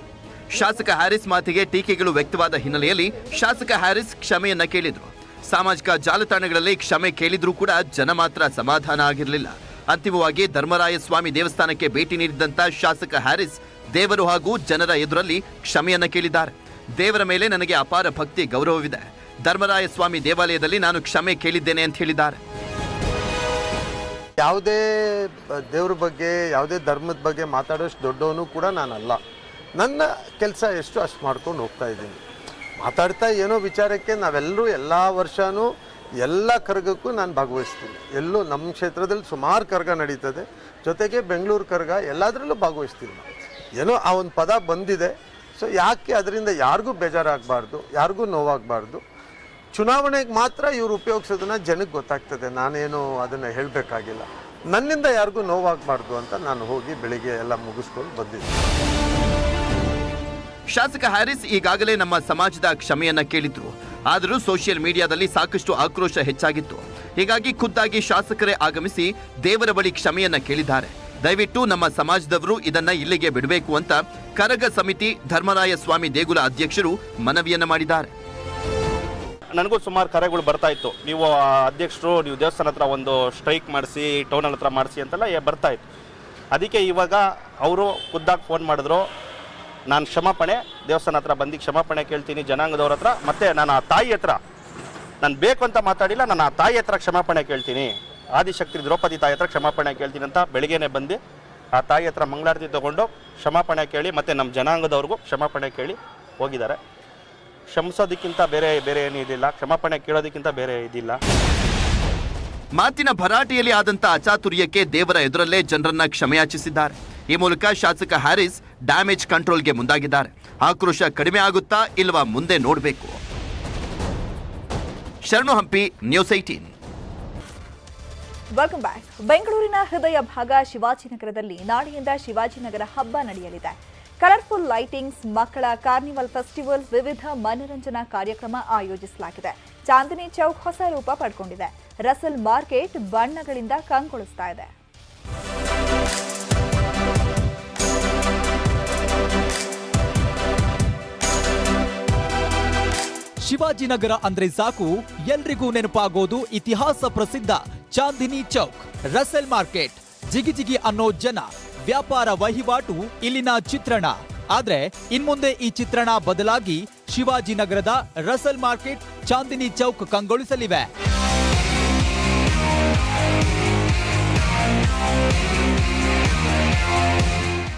[SPEAKER 11] ಶಾಸಕ ಹ್ಯಾರಿಸ್ ಮಾತಿಗೆ ಟೀಕೆಗಳು ವ್ಯಕ್ತವಾದ ಹಿನ್ನೆಲೆಯಲ್ಲಿ ಶಾಸಕ ಹ್ಯಾರಿಸ್ ಕ್ಷಮೆಯನ್ನ ಕೇಳಿದ್ರು. ಸಾಮಾಜಿಕ ಜಾಲತಾಣಗಳಲ್ಲಿ ಕ್ಷಮೆ ಕೇಳಿದ್ರೂ ಕೂಡ ಜನ ಮಾತ್ರ ಸಮಾಧಾನ ಆಗಿರಲಿಲ್ಲ. ಅಂತಿಮವಾಗಿ ಧರ್ಮರಾಯಸ್ವಾಮಿ ದೇವಸ್ಥಾನಕ್ಕೆ ಭೇಟಿ ನೀಡಿದಂತ ಶಾಸಕ ಹ್ಯಾರಿಸ್ ದೇವರು ಹಾಗೂ ಜನರ ಎದುರಲ್ಲಿ ಕ್ಷಮೆಯನ್ನ ಕೇಳಿದ್ದಾರೆ. ದೇವರ ಮೇಲೆ ನನಗೆ ಅಪಾರ ಭಕ್ತಿ ಗೌರವವಿದೆ. ಧರ್ಮರಾಯಸ್ವಾಮಿ ದೇವಾಲಯದಲ್ಲಿ ನಾನು ಕ್ಷಮೆ ಕೇಳಿದ್ದೇನೆ ಅಂತ ಹೇಳಿದ್ದಾರೆ.
[SPEAKER 12] ಯಾವುದೇ ದೇವ್ರ ಬಗ್ಗೆ ಯಾವುದೇ ಧರ್ಮದ ಬಗ್ಗೆ ಮಾತಾಡೋಷ್ಟು ದೊಡ್ಡವನು ಕೂಡ ನಾನಲ್ಲ. ನನ್ನ ಕೆಲಸ ಎಷ್ಟು ಅಷ್ಟು ಮಾಡ್ಕೊಂಡು ಹೋಗ್ತಾ ಇದ್ದೀನಿ. ಮಾತಾಡ್ತಾ ಏನೋ ವಿಚಾರಕ್ಕೆ ನಾವೆಲ್ಲರೂ ಎಲ್ಲ ವರ್ಷವೂ ಎಲ್ಲ ಕರಗಕ್ಕೂ ನಾನು ಭಾಗವಹಿಸ್ತೀನಿ. ಎಲ್ಲೂ ನಮ್ಮ ಕ್ಷೇತ್ರದಲ್ಲಿ ಸುಮಾರು ಕರಗ ನಡೀತದೆ, ಜೊತೆಗೆ ಬೆಂಗಳೂರು ಕರಗ ಎಲ್ಲದರಲ್ಲೂ ಭಾಗವಹಿಸ್ತೀನಿ. ಏನೋ ಆ ಒಂದು ಪದ ಬಂದಿದೆ, ಸೊ ಯಾಕೆ ಅದರಿಂದ ಯಾರಿಗೂ ಬೇಜಾರಾಗಬಾರ್ದು, ಯಾರಿಗೂ ನೋವಾಗಬಾರ್ದು. ಚುನಾವಣೆಗೆ ಮಾತ್ರ ಇವರು ಉಪಯೋಗಿಸೋದನ್ನ ಜನಕ್ಕೆ ಗೊತ್ತಾಗ್ತದೆ. ನಾನೇನು ಅದನ್ನು ಹೇಳಬೇಕಾಗಿಲ್ಲ. ನನ್ನಿಂದ ಯಾರಿಗೂ ನೋವಾಗಬಾರ್ದು ಅಂತ ನಾನು ಹೋಗಿ ಬೆಳಿಗ್ಗೆ ಎಲ್ಲ ಮುಗಿಸ್ಕೊಂಡು ಬಂದಿದ್ದೆ.
[SPEAKER 11] ಶಾಸಕ ಹ್ಯಾರಿಸ್ ಈಗಾಗಲೇ ನಮ್ಮ ಸಮಾಜದ ಕ್ಷಮೆಯನ್ನ ಕೇಳಿದ್ರು. ಆದರೂ ಸೋಷಿಯಲ್ ಮೀಡಿಯಾದಲ್ಲಿ ಸಾಕಷ್ಟು ಆಕ್ರೋಶ ಹೆಚ್ಚಾಗಿತ್ತು. ಹೀಗಾಗಿ ಖುದ್ದಾಗಿ ಶಾಸಕರೇ ಆಗಮಿಸಿ ದೇವರ ಬಳಿ ಕ್ಷಮೆಯನ್ನ ಕೇಳಿದ್ದಾರೆ. ದಯವಿಟ್ಟು ನಮ್ಮ ಸಮಾಜದವರು ಇದನ್ನ ಇಲ್ಲಿಗೆ ಬಿಡಬೇಕು ಅಂತ ಕರಗ ಸಮಿತಿ ಧರ್ಮರಾಯಸ್ವಾಮಿ ದೇಗುಲ ಅಧ್ಯಕ್ಷರು ಮನವಿಯನ್ನ ಮಾಡಿದ್ದಾರೆ.
[SPEAKER 13] ನನಗೂ ಸುಮಾರು ಕರೆಗಳು ಬರ್ತಾ ಇತ್ತು, ನೀವು ಅಧ್ಯಕ್ಷರು ನೀವು ದೇವಸ್ಥಾನ ಹತ್ರ ಒಂದು ಸ್ಟ್ರೈಕ್ ಮಾಡಿಸಿ, ಟೌನಲ್ಲಿ ಹತ್ರ ಮಾಡಿಸಿ ಅಂತೆಲ್ಲ ಬರ್ತಾ ಇತ್ತು. ಅದಕ್ಕೆ ಇವಾಗ ಅವರು ಖುದ್ದಾಗಿ ಫೋನ್ ಮಾಡಿದ್ರು. ನಾನು ಕ್ಷಮಾಪಣೆ ದೇವಸ್ಥಾನ ಹತ್ರ ಬಂದು ಕ್ಷಮಾಪಣೆ ಕೇಳ್ತೀನಿ ಜನಾಂಗದವ್ರ ಹತ್ರ. ಮತ್ತು ನಾನು ಆ ತಾಯಿ ಹತ್ರ ನಾನು ಬೇಕು ಅಂತ ಮಾತಾಡಿಲ್ಲ, ನಾನು ಆ ತಾಯಿ ಹತ್ರ ಕ್ಷಮಾಪಣೆ ಕೇಳ್ತೀನಿ, ಆದಿಶಕ್ತಿ ದ್ರೌಪದಿ ತಾಯಿ ಹತ್ರ ಕ್ಷಮಾಪಣೆ ಕೇಳ್ತೀನಿ ಅಂತ ಬೆಳಿಗ್ಗೆನೆ ಬಂದು ಆ ತಾಯಿ ಹತ್ರ ಮಂಗಳಾರತಿ ತೊಗೊಂಡು ಕ್ಷಮಾಪಣೆ ಕೇಳಿ ಮತ್ತು ನಮ್ಮ ಜನಾಂಗದವ್ರಿಗೂ ಕ್ಷಮಾಪಣೆ ಕೇಳಿ ಹೋಗಿದ್ದಾರೆ. ಕ್ಷಮಿಸೋದಕ್ಕಿಂತ ಬೇರೆ ಏನೂ ಇದಿಲ್ಲ, ಕ್ಷಮಾಪಣೆ ಕೇಳೋದಕ್ಕಿಂತ ಬೇರೆ ಇದಿಲ್ಲ.
[SPEAKER 11] ಮಾತಿನ ಭರಾಟೆಯಲ್ಲಿ ಆದಂತ ಅಚಾತುರ್ಯಕ್ಕೆ ದೇವರ ಎದುರಲ್ಲೇ ಜನರನ್ನ ಕ್ಷಮೆಯಾಚಿಸಿದ್ದಾರೆ. ಈ ಮೂಲಕ ಶಾಸಕ ಹ್ಯಾರಿಸ್ ಡ್ಯಾಮೇಜ್ ಕಂಟ್ರೋಲ್ಗೆ ಮುಂದಾಗಿದ್ದಾರೆ. ಆಕ್ರೋಶ ಕಡಿಮೆ ಆಗುತ್ತಾ ಇಲ್ವಾ ಮುಂದೆ ನೋಡಬೇಕು. ಶರಣು ಹಂಪಿ, ನ್ಯೂಸ್ 18.
[SPEAKER 1] Welcome back. ಬೆಂಗಳೂರಿನ ಹೃದಯ ಭಾಗ ಶಿವಾಜಿನಗರದಲ್ಲಿ ನಾಳೆಯಿಂದ ಶಿವಾಜಿನಗರ ಹಬ್ಬ ನಡೆಯಲಿದೆ. ಕಲರ್ಫುಲ್ ಲೈಟಿಂಗ್ಸ್, ಮಕ್ಕಳ ಕಾರ್ನಿವಲ್ ಫೆಸ್ಟಿವಲ್, ವಿವಿಧ ಮನರಂಜನಾ ಕಾರ್ಯಕ್ರಮ ಆಯೋಜಿಸಲಾಗಿದೆ. ಚಾಂದಿನಿ ಚೌಕ್ ಹೊಸ ರೂಪ ಪಡ್ಕೊಂಡಿದೆ. ರಸಲ್ ಮಾರ್ಕೆಟ್ ಬಣ್ಣಗಳಿಂದ ಕಂಗೊಳಿಸ್ತಾ ಇದೆ.
[SPEAKER 14] ಶಿವಾಜಿನಗರ ಅಂದ್ರೆ ಸಾಕು ಎಲ್ರಿಗೂ ನೆನಪಾಗೋದು ಇತಿಹಾಸ ಪ್ರಸಿದ್ಧ ಚಾಂದಿನಿ ಚೌಕ್. ರಸೆಲ್ ಮಾರ್ಕೆಟ್, ಜಿಗಿಜಿಗಿ ಅನ್ನೋ ಜನ, ವ್ಯಾಪಾರ ವಹಿವಾಟು ಇಲ್ಲಿನ ಚಿತ್ರಣ. ಆದ್ರೆ ಇನ್ಮುಂದೆ ಈ ಚಿತ್ರಣ ಬದಲಾಗಿ ಶಿವಾಜಿನಗರದ ರಸಲ್ ಮಾರ್ಕೆಟ್, ಚಾಂದಿನಿ ಚೌಕ್ ಕಂಗೊಳಿಸಲಿವೆ.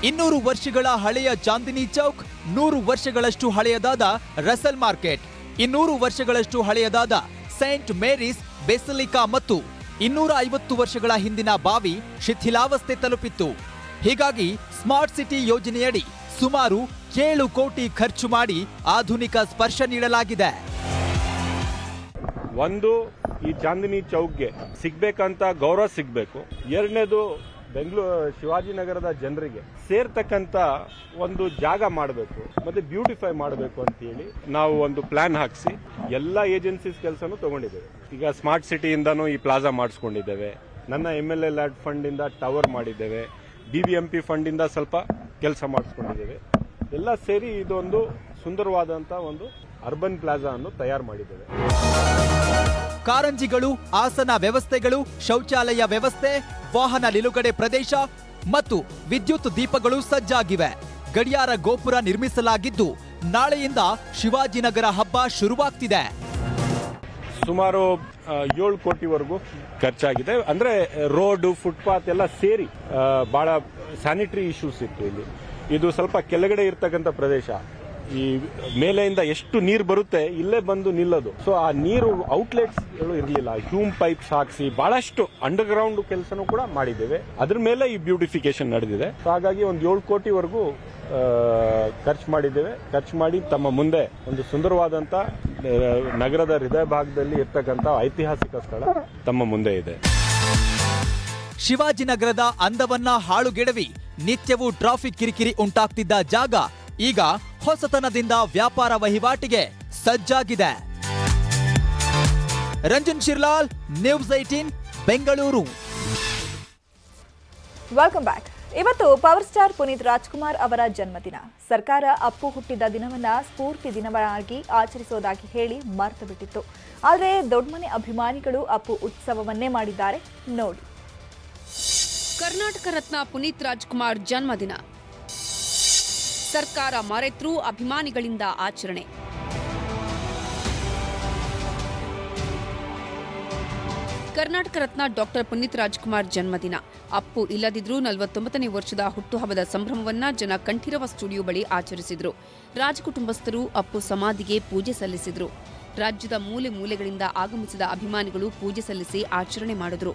[SPEAKER 14] ಇನ್ನೂರು ವರ್ಷಗಳ ಹಳೆಯ ಚಾಂದಿನಿ ಚೌಕ್, 100 ವರ್ಷಗಳಷ್ಟು ಹಳೆಯದಾದ ರಸಲ್ ಮಾರ್ಕೆಟ್, 200 ವರ್ಷಗಳಷ್ಟು ಹಳೆಯದಾದ ಸೈಂಟ್ ಮೇರೀಸ್ ಬೆಸಿಲಿಕಾ ಮತ್ತು 250 ವರ್ಷಗಳ ಹಿಂದಿನ ಬಾವಿ ಶಿಥಿಲಾವಸ್ಥೆ ತಲುಪಿತ್ತು. ಹೀಗಾಗಿ ಸ್ಮಾರ್ಟ್ ಸಿಟಿ ಯೋಜನೆಯಡಿ ಸುಮಾರು 7 ಕೋಟಿ ಖರ್ಚು ಮಾಡಿ ಆಧುನಿಕ ಸ್ಪರ್ಶ ನೀಡಲಾಗಿದೆ.
[SPEAKER 15] ಒಂದು, ಈ ಚಾಂದಿನಿ ಚೌಕ್ಗೆ ಸಿಗ್ಬೇಕಂತ ಗೌರವ ಸಿಗಬೇಕು. ಎರಡನೇದು, ಬೆಂಗಳೂರು ಶಿವಾಜಿನಗರದ ಜನರಿಗೆ ಸೇರ್ತಕ್ಕಂಥ ಒಂದು ಜಾಗ ಮಾಡಬೇಕು ಮತ್ತೆ ಬ್ಯೂಟಿಫೈ ಮಾಡಬೇಕು ಅಂತೇಳಿ ನಾವು ಒಂದು ಪ್ಲಾನ್ ಹಾಕಿಸಿ ಎಲ್ಲ ಏಜೆನ್ಸೀಸ್ ಕೆಲಸನೂ ತಗೊಂಡಿದ್ದೇವೆ. ಈಗ ಸ್ಮಾರ್ಟ್ ಸಿಟಿಯಿಂದನೂ ಈ ಪ್ಲಾಜಾ ಮಾಡಿಸ್ಕೊಂಡಿದ್ದೇವೆ. ನನ್ನ MLA ಲ್ಯಾಡ್ ಫಂಡ್ ಇಂದ ಟವರ್ ಮಾಡಿದ್ದೇವೆ. BBMP ಫಂಡ್ ಇಂದ ಸ್ವಲ್ಪ ಕೆಲಸ ಮಾಡಿಸ್ಕೊಂಡಿದ್ದೇವೆ. ಎಲ್ಲ ಸೇರಿ ಇದೊಂದು ಸುಂದರವಾದಂತ ಒಂದು ಅರ್ಬನ್ ಪ್ಲಾಜಾ ಅನ್ನು ತಯಾರು ಮಾಡಿದ್ದೇವೆ.
[SPEAKER 14] ಕಾರಂಜಿಗಳು, ಆಸನ ವ್ಯವಸ್ಥೆಗಳು, ಶೌಚಾಲಯ ವ್ಯವಸ್ಥೆ, ವಾಹನ ನಿಲುಗಡೆ ಪ್ರದೇಶ ಮತ್ತು ವಿದ್ಯುತ್ ದೀಪಗಳು ಸಜ್ಜಾಗಿವೆ. ಗಡಿಯಾರ ಗೋಪುರ ನಿರ್ಮಿಸಲಾಗಿದ್ದು ನಾಳೆಯಿಂದ ಶಿವಾಜಿನಗರ ಹಬ್ಬ ಶುರುವಾಗ್ತಿದೆ.
[SPEAKER 15] ಸುಮಾರು 7 ಕೋಟಿವರೆಗೂ ಖರ್ಚಾಗಿದೆ. ಅಂದ್ರೆ ರೋಡ್, ಫುಟ್ಪಾತ್ ಎಲ್ಲ ಸೇರಿ ಬಹಳ ಸ್ಯಾನಿಟರಿ ಇಶ್ಯೂಸ್ ಇತ್ತು ಇಲ್ಲಿ. ಇದು ಸ್ವಲ್ಪ ಕೆಳಗಡೆ ಇರ್ತಕ್ಕಂಥ ಪ್ರದೇಶ. ಈ ಮೇಲೆಯಿಂದ ಎಷ್ಟು ನೀರು ಬರುತ್ತೆ ಇಲ್ಲೇ ಬಂದು ನಿಲ್ಲೋದು. ಸೊ ಆ ನೀರು ಔಟ್ಲೆಟ್ಸ್ ಇರಲಿಲ್ಲ. ಹ್ಯೂಮ್ ಪೈಪ್ಸ್ ಹಾಕಿಸಿ ಬಹಳಷ್ಟು ಅಂಡರ್ ಗ್ರೌಂಡ್ ಕೆಲಸನೂ ಕೂಡ ಮಾಡಿದ್ದೇವೆ. ಅದ್ರ ಮೇಲೆ ಈ ಬ್ಯೂಟಿಫಿಕೇಶನ್ ನಡೆದಿದೆ. ಹಾಗಾಗಿ ಒಂದು 7 ಕೋಟಿವರೆಗೂ ಖರ್ಚು ಮಾಡಿದ್ದೇವೆ. ಖರ್ಚು ಮಾಡಿ ತಮ್ಮ ಮುಂದೆ ಒಂದು ಸುಂದರವಾದಂತ ನಗರದ ಹೃದಯ ಭಾಗದಲ್ಲಿ ಇರ್ತಕ್ಕಂಥ ಐತಿಹಾಸಿಕ ಸ್ಥಳ ತಮ್ಮ ಮುಂದೆ ಇದೆ.
[SPEAKER 14] ಶಿವಾಜಿನಗರದ ಅಂದವನ್ನ ಹಾಳುಗೆಡವಿ ನಿತ್ಯವೂ ಟ್ರಾಫಿಕ್ ಕಿರಿಕಿರಿ ಉಂಟಾಗ್ತಿದ್ದ ಜಾಗ ಈಗ ಹೊಸತನದಿಂದ ವ್ಯಾಪಾರ ವಹಿವಾಟಿಗೆ ಸಜ್ಜಾಗಿದೆ. Ranjan Shirlal, news 18, Bengaluru.
[SPEAKER 1] Welcome back. ಇವತ್ತು ಪವರ್ ಸ್ಟಾರ್ ಪುನೀತ್ ರಾಜ್ಕುಮಾರ್ ಅವರ ಜನ್ಮದಿನ. ಸರ್ಕಾರ ಅಪ್ಪು ಹುಟ್ಟಿದ ದಿನವನ್ನ ಸ್ಫೂರ್ತಿ ದಿನವಾಗಿ ಆಚರಿಸೋದಾಗಿ ಹೇಳಿ ಮರೆತು ಬಿಟ್ಟಿತ್ತು. ಆದರೆ ದೊಡ್ಡಮನೆ ಅಭಿಮಾನಿಗಳು ಅಪ್ಪು ಉತ್ಸವವನ್ನೇ ಮಾಡಿದ್ದಾರೆ. ನೋಡಿ.
[SPEAKER 8] ಕರ್ನಾಟಕ ರತ್ನ ಪುನೀತ್ ರಾಜ್ಕುಮಾರ್ ಜನ್ಮದಿನ. ಸರ್ಕಾರ ಮರೆತರೂ ಅಭಿಮಾನಿಗಳಿಂದ ಆಚರಣೆ. ಕರ್ನಾಟಕ ರತ್ನ ಡಾಕ್ಟರ್ ಪುನೀತ್ ರಾಜ್ಕುಮಾರ್ ಜನ್ಮದಿನ. ಅಪ್ಪು ಇಲ್ಲದಿದ್ರೂ 49ನೇ ವರ್ಷದ ಹುಟ್ಟುಹಬ್ಬದ ಸಂಭ್ರಮವನ್ನ ಜನ ಕಂಠೀರವ ಸ್ಟುಡಿಯೋ ಬಳಿ ಆಚರಿಸಿದ್ರು. ರಾಜ್ ಕುಟುಂಬಸ್ಥರು ಅಪ್ಪು ಸಮಾಧಿಗೆ ಪೂಜೆ ಸಲ್ಲಿಸಿದ್ರು. ರಾಜ್ಯದ ಮೂಲೆ ಮೂಲೆಗಳಿಂದ ಆಗಮಿಸಿದ ಅಭಿಮಾನಿಗಳು ಪೂಜೆ ಸಲ್ಲಿಸಿ ಆಚರಣೆ ಮಾಡಿದ್ರು.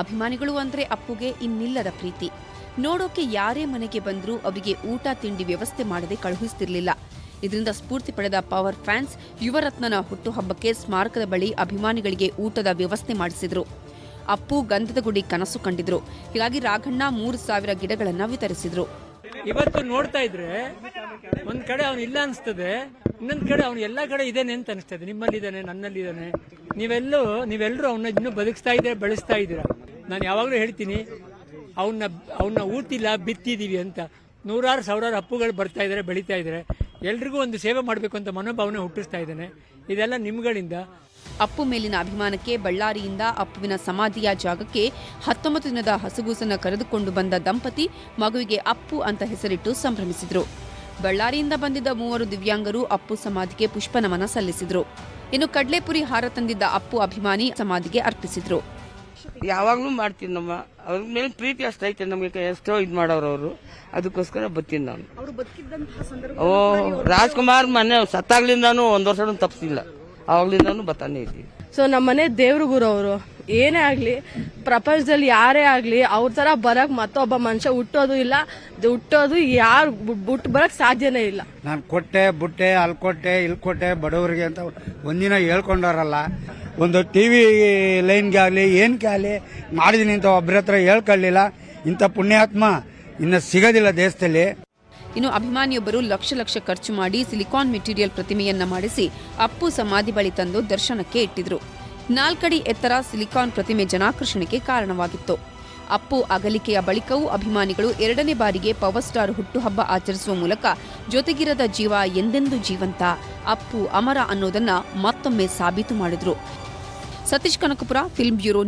[SPEAKER 8] ಅಭಿಮಾನಿಗಳು ಅಂದ್ರೆ ಅಪ್ಪುಗೆ ಇನ್ನಿಲ್ಲದ ಪ್ರೀತಿ. ನೋಡೋಕೆ ಯಾರೇ ಮನೆಗೆ ಬಂದರೂ ಅವರಿಗೆ ಊಟ ತಿಂಡಿ ವ್ಯವಸ್ಥೆ ಮಾಡದೆ ಕಳುಹಿಸುತ್ತಿರಲಿಲ್ಲ. ಇದರಿಂದ ಸ್ಫೂರ್ತಿ ಪಡೆದ ಪವರ್ ಫ್ಯಾನ್ಸ್ ಯುವರತ್ನನ ಹುಟ್ಟುಹಬ್ಬಕ್ಕೆ ಸ್ಮಾರಕದ ಬಳಿ ಅಭಿಮಾನಿಗಳಿಗೆ ಊಟದ ವ್ಯವಸ್ಥೆ ಮಾಡಿಸಿದ್ರು. ಅಪ್ಪು ಗಂಧದ ಗುಡಿ ಕನಸು ಕಂಡಿದ್ರು. ಹೀಗಾಗಿ ರಾಘಣ್ಣ 3000 ಗಿಡಗಳನ್ನು ವಿತರಿಸಿದ್ರು.
[SPEAKER 16] ಇವತ್ತು ನೋಡ್ತಾ ಇದ್ರೆ ಒಂದ್ ಕಡೆ ಅವನು ಇಲ್ಲ ಅನಿಸ್ತದೆ, ಇನ್ನೊಂದ್ ಕಡೆ ಅವನು ಎಲ್ಲಾ ಕಡೆ ಇದೇನೆ ಅಂತ ಅನಿಸ್ತದೆ. ನಿಮ್ಮಲ್ಲಿದ್ದಾನೆ, ನನ್ನಲ್ಲಿದ್ದಾನೆ. ನೀವೆಲ್ಲರೂ ಅವನ್ನ ಇನ್ನೂ ಬದುಕಿಸ್ತಾ ಇದ್ದೀರಾ, ಬೆಳೆಸ್ತಾ ಇದ್ದೀರಾ. ನಾನು ಯಾವಾಗಲೂ ಹೇಳ್ತೀನಿ, ಅವನ್ನ ಊತಿಲ್ಲ, ಬಿತ್ತಿದೀವಿ ಅಂತ. 100,000 ಅಪ್ಪುಗಳು ಬರ್ತಾ ಇದ್ದಾರೆ, ಬೆಳೀತಾ ಇದ್ದಾರೆ. ಎಲ್ರಿಗೂ ಒಂದು ಸೇವೆ ಮಾಡಬೇಕು ಅಂತ ಮನೋಭಾವನೆ ಹುಟ್ಟಿಸ್ತಾ ಇದ್ದಾನೆ. ಇದೆಲ್ಲ ನಿಮ್ಗಳಿಂದ.
[SPEAKER 8] ಅಪ್ಪು ಮೇಲಿನ ಅಭಿಮಾನಕ್ಕೆ ಬಳ್ಳಾರಿಯಿಂದ ಅಪ್ಪುವಿನ ಸಮಾಧಿಯ ಜಾಗಕ್ಕೆ 19 ದಿನದ ಹಸುಗೂಸನ್ನು ಕರೆದುಕೊಂಡು ಬಂದ ದಂಪತಿ ಮಗುವಿಗೆ ಅಪ್ಪು ಅಂತ ಹೆಸರಿಟ್ಟು ಸಂಭ್ರಮಿಸಿದ್ರು. ಬಳ್ಳಾರಿಯಿಂದ ಬಂದಿದ್ದ 3 ದಿವ್ಯಾಂಗರು ಅಪ್ಪು ಸಮಾಧಿಗೆ ಪುಷ್ಪ ನಮನ ಸಲ್ಲಿಸಿದ್ರು. ಇನ್ನು ಕಡ್ಲೆಪುರಿ ಹಾರ ತಂದಿದ್ದ ಅಪ್ಪು ಅಭಿಮಾನಿ ಸಮಾಧಿಗೆ ಅರ್ಪಿಸಿದ್ರು.
[SPEAKER 17] ಯಾವಾಗ್ಲೂ ಮಾಡ್ತೀನಿ, ನಮ್ಮ ಅವ್ರ ಮೇಲೆ ಪ್ರೀತಿ ಅಷ್ಟೈತೆ ನಮಗೆ. ಎಷ್ಟೋ ಇದ್ ಮಾಡೋರು ಅವರು, ಅದಕ್ಕೋಸ್ಕರ ಬರ್ತೀನಿ ನಾನು. ರಾಜ್ಕುಮಾರ್ ಮನೆ ಸತ್ತಾಗ್ಲಿಂದಾನು 1 ವರ್ಷ ತಪ್ಪಿಸಿಲ್ಲ, ಅವಾಗ್ಲಿಂದಾನು ಬರ್ತಾನೆ ಇದ್ದೀವಿ.
[SPEAKER 6] ಸೊ ನಮ್ಮನೆ ದೇವ್ರ ಗುರು ಅವರು. ಏನೇ ಆಗ್ಲಿ, ಪ್ರಪಂಚದಲ್ಲಿ ಯಾರೇ ಆಗ್ಲಿ ಅವ್ರ ತರ ಬರಕ್ ಮತ್ತೊಬ್ಬ ಮನುಷ್ಯ ಹುಟ್ಟೋದು ಯಾರು ಬಿಟ್ಟು ಬರಕ್ ಸಾಧ್ಯನೇ ಇಲ್ಲ.
[SPEAKER 5] ನಾನು ಕೊಟ್ಟೆ ಬುಟ್ಟೆ ಅಲ್ಲಿ ಕೊಟ್ಟೆ ಇಲ್ಲಿ ಕೊಟ್ಟೆ ಬಡವರಿಗೆ ಅಂತ ಒಂದಿನ ಹೇಳ್ಕೊಂಡವ್ರಲ್ಲ. ಒಂದು TV ಲೈನ್ಗೆ ಆಗಲಿ ಏನಕ್ಕೆ ಆಗಲಿ ಮಾಡಿದೀನಿ ಅಂತ ಒಬ್ಬರ ಹತ್ರ ಹೇಳ್ಕೊಳ್ಳಿಲ್ಲ. ಇಂಥ ಪುಣ್ಯಾತ್ಮ ಇನ್ನು ಸಿಗೋದಿಲ್ಲ ದೇಶದಲ್ಲಿ.
[SPEAKER 8] ಇನ್ನು ಅಭಿಮಾನಿಯೊಬ್ಬರು ಲಕ್ಷ ಖರ್ಚು ಮಾಡಿ ಸಿಲಿಕಾನ್ ಮೆಟೀರಿಯಲ್ ಪ್ರತಿಮೆಯನ್ನ ಮಾಡಿಸಿ ಅಪ್ಪು ಸಮಾಧಿ ಬಳಿ ತಂದು ದರ್ಶನಕ್ಕೆ ಇಟ್ಟಿದ್ರು. 4 ಅಡಿ ಎತ್ತರ ಸಿಲಿಕಾನ್ ಪ್ರತಿಮೆ ಜನಾಕರ್ಷಣೆಗೆ ಕಾರಣವಾಗಿತ್ತು. ಅಪ್ಪು ಅಗಲಿಕೆಯ ಬಳಿಕವೂ ಅಭಿಮಾನಿಗಳು 2ನೇ ಬಾರಿಗೆ ಪವರ್ ಸ್ಟಾರ್ ಹುಟ್ಟುಹಬ್ಬ ಆಚರಿಸುವ ಮೂಲಕ ಜೊತೆಗಿರದ ಜೀವ ಎಂದೆಂದೂ ಜೀವಂತ, ಅಪ್ಪು ಅಮರ ಅನ್ನೋದನ್ನ ಮತ್ತೊಮ್ಮೆ ಸಾಬೀತು ಮಾಡಿದ್ರು. Satish Kanakapura, film bureau.